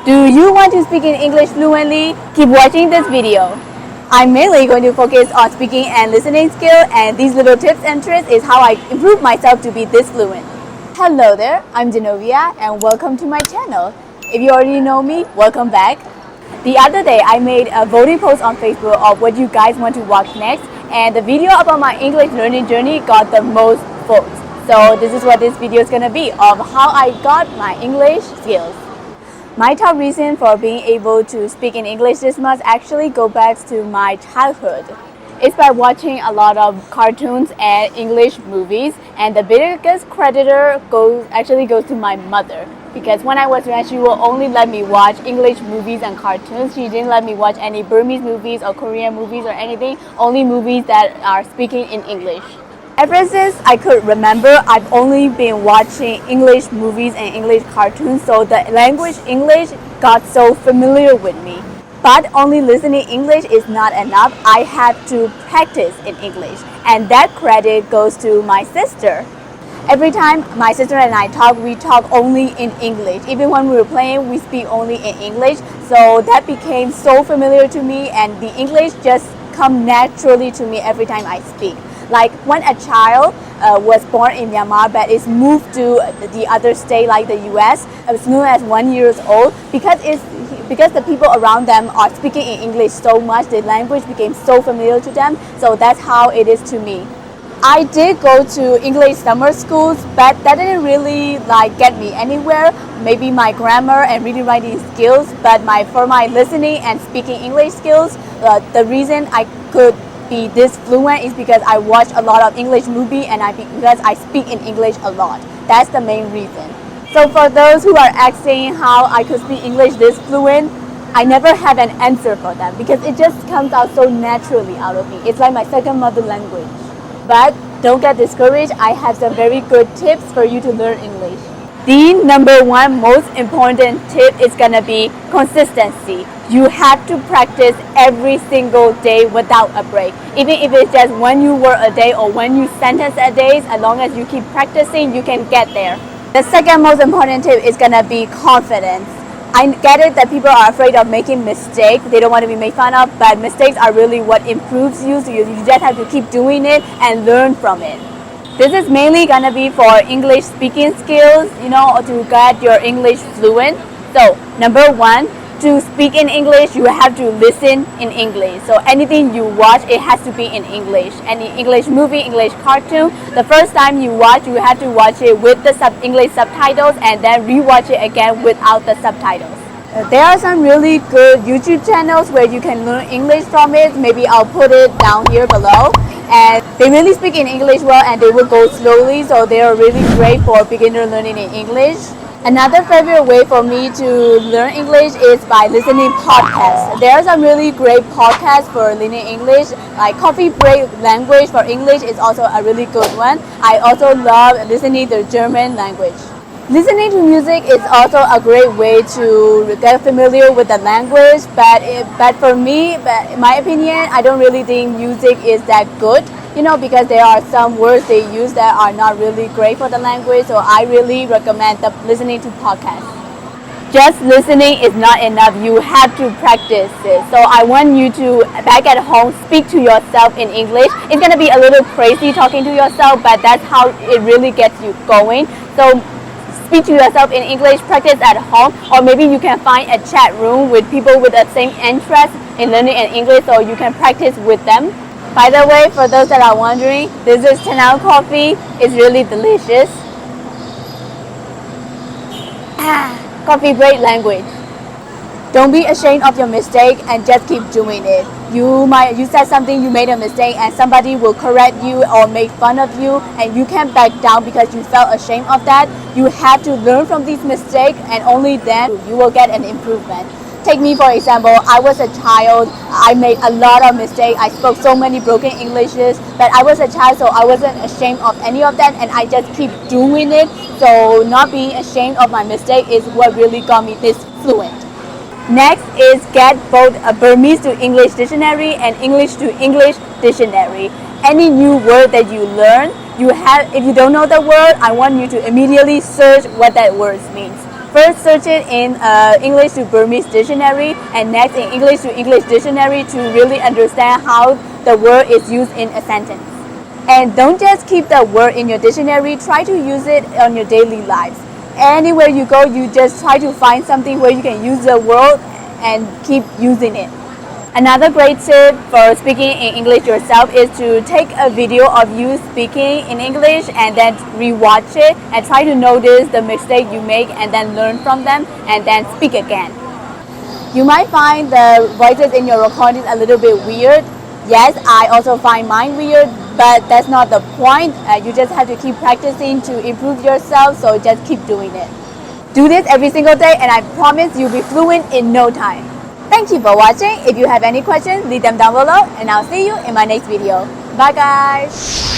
Do you want to speak in English fluently? Keep watching this video. I'm mainly going to focus on speaking and listening skill, and these little tips and tricks is how I improve myself to be this fluent. Hello there, I'm Genovia and welcome to my channel. If you already know me, welcome back. The other day I made a voting post on Facebook of what you guys want to watch next, and the video about my English learning journey got the most votes. So this is what this video is gonna be, of how I got my English skills. My top reason for being able to speak in English this much actually go back to my childhood. It's by watching a lot of cartoons and English movies, and the biggest creditor goes to my mother, because when I was young she will only let me watch English movies and cartoons. She didn't let me watch any Burmese movies or Korean movies or anything, only movies that are speaking in English. Ever since I could remember, I've only been watching English movies and English cartoons, so the language English got so familiar with me. But only listening English is not enough. I have to practice in English, and that credit goes to my sister. Every time my sister and I talk, we talk only in English. Even when we were playing, we speak only in English. So that became so familiar to me, and the English just come naturally to me every time I speak. Like when a child was born in Myanmar but is moved to the other state like the US as soon as 1 year old, because the people around them are speaking in English so much, the language became so familiar to them. So that's how it is to me. I did go to English summer schools, but that didn't really get me anywhere. Maybe my grammar and reading writing skills, but for my listening and speaking English skills, the reason I could be this fluent is because I watch a lot of English movie and because I speak in English a lot. That's the main reason. So for those who are asking how I could speak English this fluent, I never have an answer for them because it just comes out so naturally out of me. It's like my second mother language. But don't get discouraged. I have some very good tips for you to learn English. The number one most important tip is gonna be consistency. You have to practice every single day without a break. Even if it's just one new word a day or one new sentence a day, as long as you keep practicing, you can get there. The second most important tip is gonna be confidence. I get it that people are afraid of making mistakes. They don't want to be made fun of, but mistakes are really what improves you. So you just have to keep doing it and learn from it. This is mainly gonna be for English speaking skills, to get your English fluent. So number one, to speak in English, you have to listen in English. So anything you watch, it has to be in English. Any English movie, English cartoon, the first time you watch, you have to watch it with the English subtitles and then rewatch it again without the subtitles. There are some really good YouTube channels where you can learn English from it. Maybe I'll put it down here below. And they really speak in English well, and they will go slowly, so they are really great for beginner learning in English. Another favorite way for me to learn English is by listening podcasts. There are some really great podcasts for learning English, like Coffee Break Language for English is also a really good one. I also love listening to German language. Listening to music is also a great way to get familiar with the language, but for me, in my opinion, I don't really think music is that good, because there are some words they use that are not really great for the language, so I really recommend listening to podcasts. Just listening is not enough. You have to practice it. So I want you to, back at home, speak to yourself in English. It's going to be a little crazy talking to yourself, but that's how it really gets you going. So speak to yourself in English, practice at home, or maybe you can find a chat room with people with the same interest in learning in English so you can practice with them. By the way, for those that are wondering, this is 10-ounce coffee. It's really delicious. Coffee break language. Don't be ashamed of your mistake and just keep doing it. You said something, you made a mistake, and somebody will correct you or make fun of you, and you can't back down because you felt ashamed of that. You have to learn from these mistakes, and only then you will get an improvement. Take me for example, I was a child, I made a lot of mistakes, I spoke so many broken Englishes, but I was a child, so I wasn't ashamed of any of that, and I just keep doing it. So not being ashamed of my mistake is what really got me this fluent. Next is get both a Burmese to English dictionary and English to English dictionary. Any new word that you learn, if you don't know the word, I want you to immediately search what that word means. First, search it in English to Burmese dictionary, and next in English to English dictionary to really understand how the word is used in a sentence. And don't just keep the word in your dictionary, try to use it on your daily lives. Anywhere you go, you just try to find something where you can use the word and keep using it. Another great tip for speaking in English yourself is to take a video of you speaking in English and then rewatch it and try to notice the mistake you make and then learn from them and then speak again. You might find the voices in your recordings a little bit weird. Yes, I also find mine weird, but that's not the point. You just have to keep practicing to improve yourself, so just keep doing it. Do this every single day and I promise you'll be fluent in no time. Thank you for watching. If you have any questions, leave them down below and I'll see you in my next video. Bye guys!